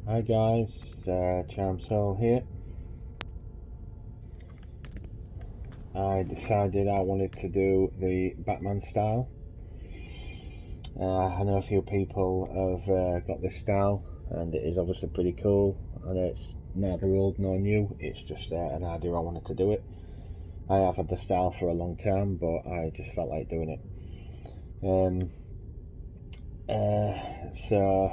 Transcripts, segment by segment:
Hi guys, Charm Soul here. I decided I wanted to do the Batman style. I know a few people have got this style and it is obviously pretty cool. I know it's neither old nor new, it's just an idea I wanted to do it. I have had the style for a long time, but I just felt like doing it. So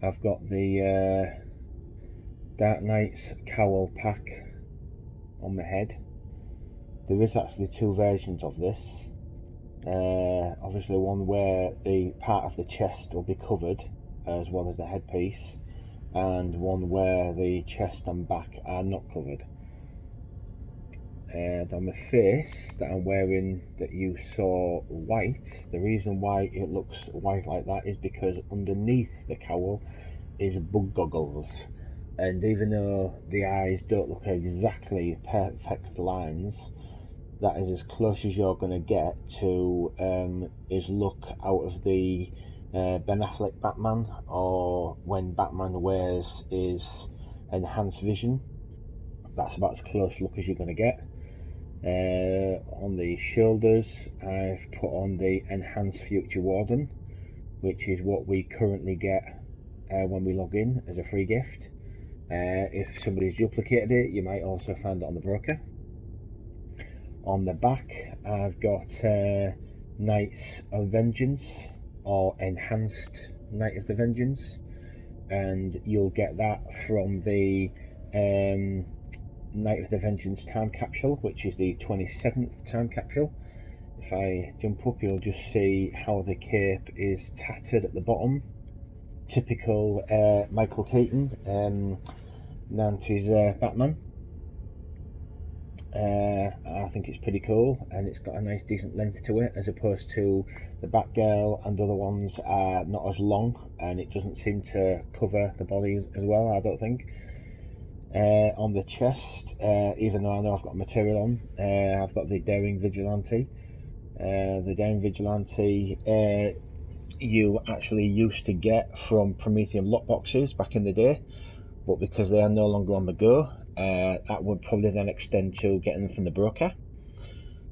I've got the Dark Knight's cowl pack on my head. There is actually two versions of this. Obviously one where the part of the chest will be covered as well as the headpiece, and one where the chest and back are not covered. And on my face that I'm wearing that you saw white, the reason why it looks white like that is because underneath the cowl is bug goggles, and even though the eyes don't look exactly perfect lines, that is as close as you're going to get to his look out of the Ben Affleck Batman, or when Batman wears his enhanced vision. That's about as close look as you're going to get. On the shoulders I've put on the enhanced Future Warden, which is what we currently get when we log in as a free gift. If somebody's duplicated it, you might also find it on the broker. On the back I've got Knights of Vengeance, or Enhanced Knight of the Vengeance, and you'll get that from the Knight of the Vengeance time capsule, which is the 27th time capsule. If I jump up, you'll just see how the cape is tattered at the bottom. Typical Michael Keaton, 90s Batman. I think it's pretty cool, and it's got a nice decent length to it, as opposed to the Batgirl and other ones are not as long, and it doesn't seem to cover the body as well, I don't think. On the chest, even though I know I've got material on, I've got the Daring Vigilante. The Daring Vigilante you actually used to get from Prometheum lockboxes back in the day, but because they are no longer on the go, that would probably then extend to getting them from the broker.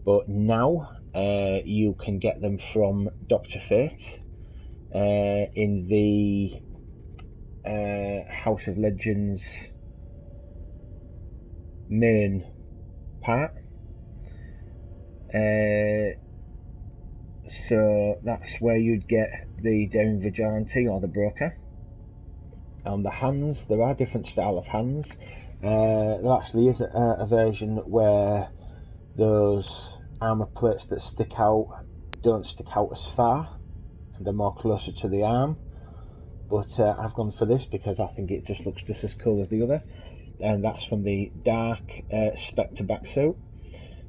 But now you can get them from Dr. Fate in the House of Legends main part. So that's where you'd get the Daring Vigilante or the broker. On the hands, there are different style of hands. There actually is a version where those armour plates that stick out don't stick out as far, and they're more closer to the arm. But I've gone for this because I think it just looks just as cool as the other, and that's from the Dark Spectre backsuit.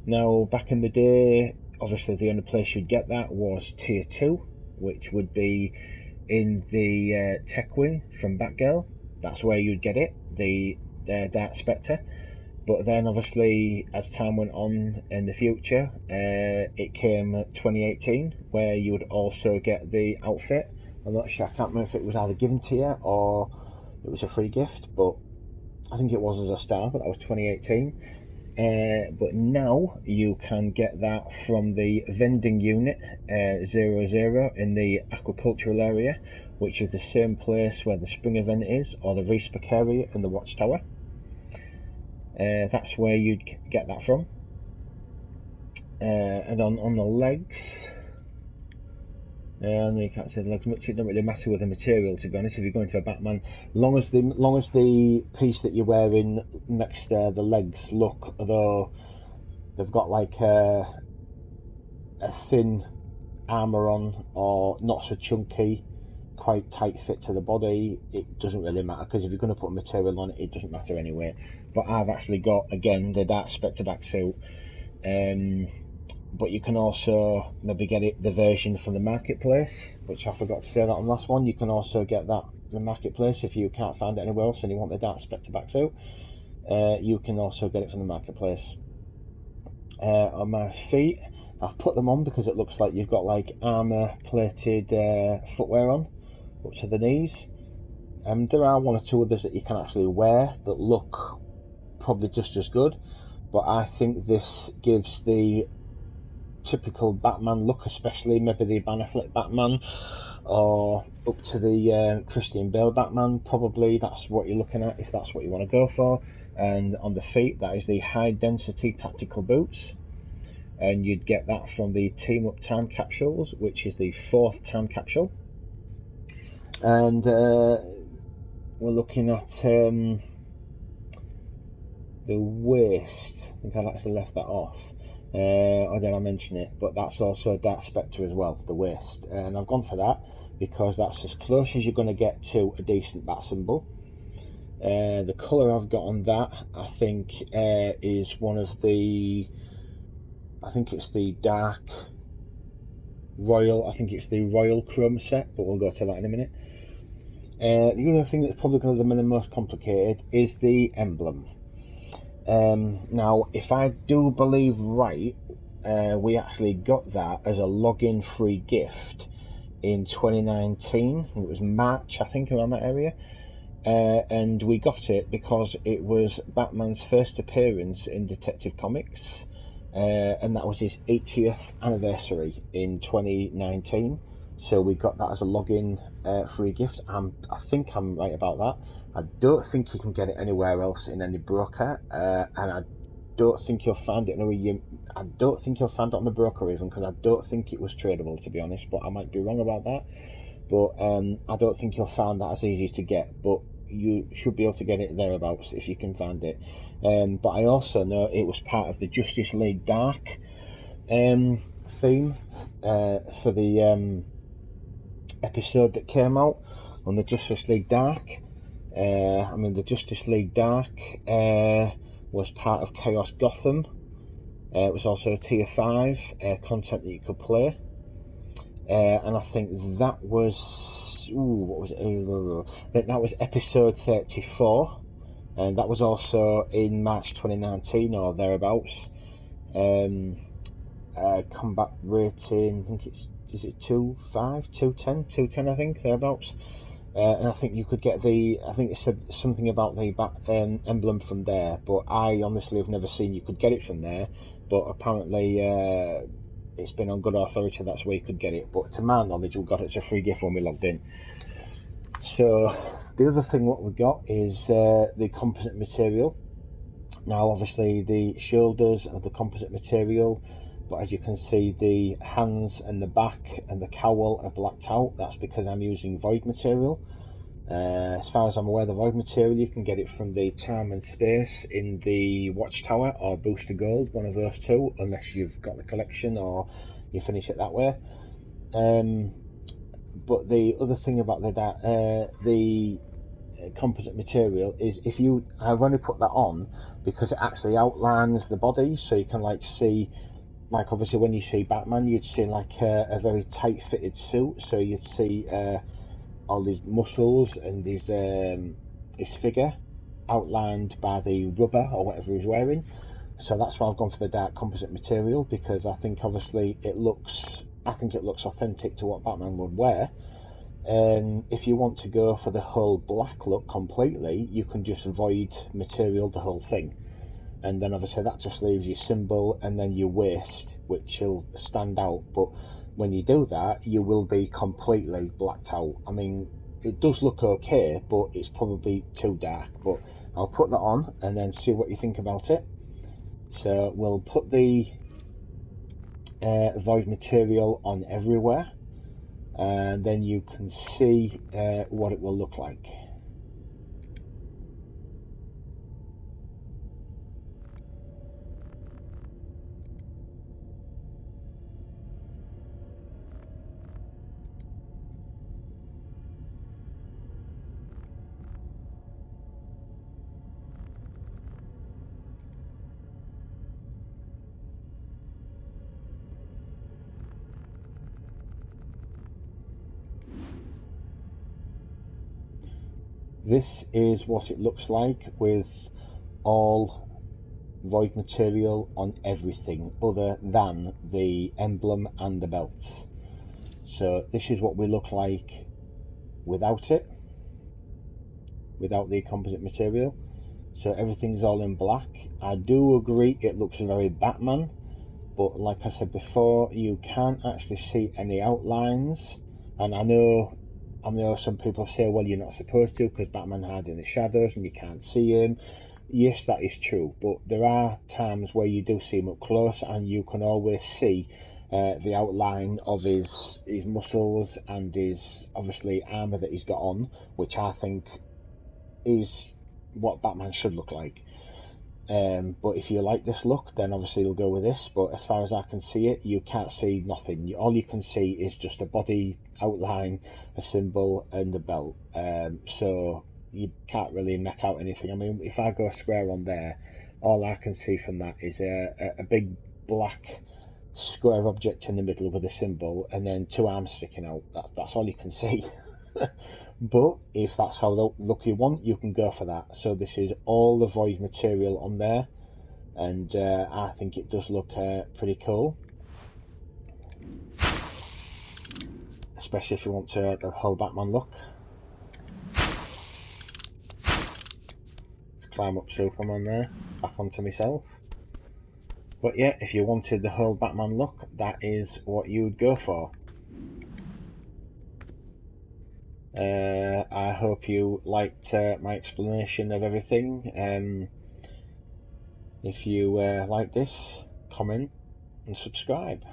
Now, back in the day, obviously the only place you'd get that was tier 2, which would be in the tech wing from Batgirl. That's where you'd get it, the Dark Spectre. But then obviously as time went on in the future, it came 2018 where you would also get the outfit. I'm not sure, I can't remember if it was either given to you or it was a free gift, but I think it was as a star, but that was 2018. But now you can get that from the vending unit 00 in the aquacultural area, which is the same place where the spring event is, or the Respac area in the Watchtower. That's where you'd get that from. And on the legs, I know you can't see the legs much. It doesn't really matter with the material, to be honest. If you're going to a Batman, long as the piece that you're wearing next to the legs look, though they've got like a thin armour on, or not so chunky, quite tight fit to the body, it doesn't really matter, because if you're going to put material on it, it doesn't matter anyway. But I've actually got, again, the Dark Spectre backsuit. But you can also maybe get it the version from the marketplace, which I forgot to say that on the last one. You can also get that the marketplace if you can't find it anywhere else and you want the Dark Spectre backsuit. You can also get it from the marketplace. On my feet, I've put them on because it looks like you've got like armour plated footwear on up to the knees. There are one or two others that you can actually wear that look probably just as good, but I think this gives the typical Batman look, especially maybe the Ben Affleck Batman or up to the Christian Bale Batman. Probably that's what you're looking at if that's what you want to go for. And on the feet, that is the high density tactical boots, and you'd get that from the Team Up time capsules, which is the 4th time capsule. And we're looking at the waist. I think I've actually left that off, or did I mention it? But that's also a Dark Spectre as well, the waist, and I've gone for that because that's as close as you're going to get to a decent bat symbol. The colour I've got on that, I think, is one of the, I think it's the dark royal, I think it's the royal chrome set, but we'll go to that in a minute. The other thing that's probably going to be the most complicated is the emblem. Now, if I do believe right, we actually got that as a login free gift in 2019. It was March, I think, around that area. And we got it because it was Batman's first appearance in Detective Comics, and that was his 80th anniversary in 2019. So we got that as a login free gift. I think I'm right about that. I don't think you can get it anywhere else in any broker, and I don't think you'll find it I don't think you'll find it on the broker even, because I don't think it was tradable, to be honest, but I might be wrong about that. But I don't think you'll find that as easy to get, but you should be able to get it thereabouts if you can find it. But I also know it was part of the Justice League Dark theme for the episode that came out on the Justice League Dark. The Justice League Dark was part of Chaos Gotham. It was also a tier 5 content that you could play. And I think that was, what was it? I think that was episode 34, and that was also in March 2019 or thereabouts. Combat rating, I think is it 2.5, 210, 210, I think, thereabouts. And I think you could get I think it said something about the emblem from there, but I honestly have never seen you could get it from there, but apparently it's been on good authority that's where you could get it, but to my knowledge we got it as a free gift when we logged in. So the other thing what we got is the composite material. Now obviously the shoulders are the composite material, but as you can see the hands and the back and the cowl are blacked out. That's because I'm using void material. As far as I'm aware, the void material you can get it from the Time and Space in the Watchtower or Booster Gold, one of those two, unless you've got the collection or you finish it that way. But the other thing about the composite material is I've only put that on because it actually outlines the body, so you can see, obviously when you see Batman you'd see a very tight fitted suit, so you'd see all these muscles and his figure outlined by the rubber or whatever he's wearing. So that's why I've gone for the dark composite material, because I think obviously it looks authentic to what Batman would wear. If you want to go for the whole black look completely, you can just void material the whole thing, and then obviously that just leaves your symbol and then your waist, which will stand out. But when you do that, you will be completely blacked out. I mean, it does look okay, but it's probably too dark. But I'll put that on and then see what you think about it. So we'll put the void material on everywhere, and then you can see what it will look like. This is what it looks like with all void material on everything other than the emblem and the belts. So this is what we look like without it. without the composite material. So everything's all in black. I do agree it looks very Batman, but like I said before, you can't actually see any outlines. And I know some people say, well, you're not supposed to because Batman hides in the shadows and you can't see him. Yes, that is true, but there are times where you do see him up close and you can always see the outline of his muscles and his obviously armour that he's got on, which I think is what Batman should look like. But if you like this look, then obviously you'll go with this. But as far as I can see it, you can't see nothing. All you can see is just a body outline, a symbol, and the belt. So you can't really make out anything. I mean, if I go square on there, all I can see from that is a big black square object in the middle with a symbol, and then two arms sticking out. That's all you can see. But if that's how look you want, you can go for that. So this is all the void material on there, and I think it does look pretty cool, especially if you want the whole Batman look. Let's climb up Superman there, back onto myself. But yeah, if you wanted the whole Batman look, that is what you would go for. I hope you liked my explanation of everything. If you like this, comment and subscribe.